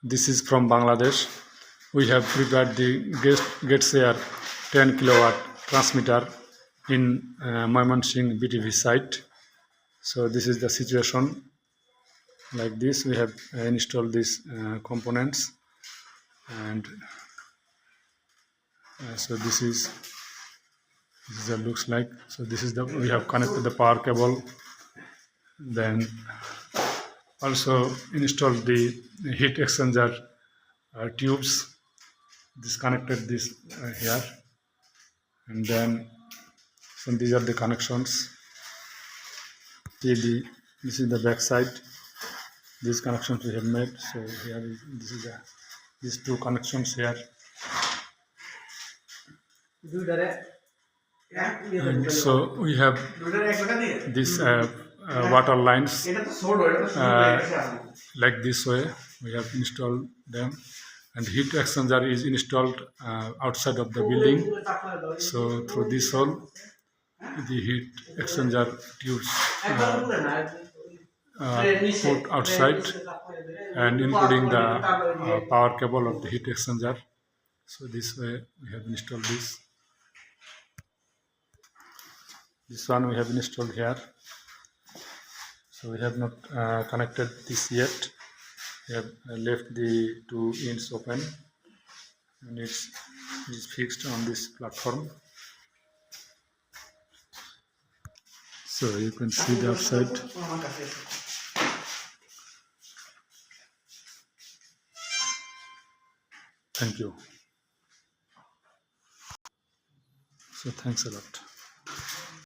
This is from Bangladesh. We have prepared the GatesAir 10 kilowatt transmitter in Mymensingh BTV site. So this is the situation. Like this, we have installed these components, and so this is the looks like. So this is the we have connected the power cable, then also installed the heat exchanger tubes. Disconnected this here, and then so these are the connections. This is the back side. These connections we have made. So here this is these two connections here. And so we have these water lines like this way. We have installed them, and heat exchanger is installed outside of the building. So through this hole, the heat exchanger tubes put outside, and including the power cable of the heat exchanger. So this way we have installed this. This one we have installed here. So we have not connected this yet. We have left the 2 ends open, and it's fixed on this platform. So you can see the outside. Thank you. So thanks a lot.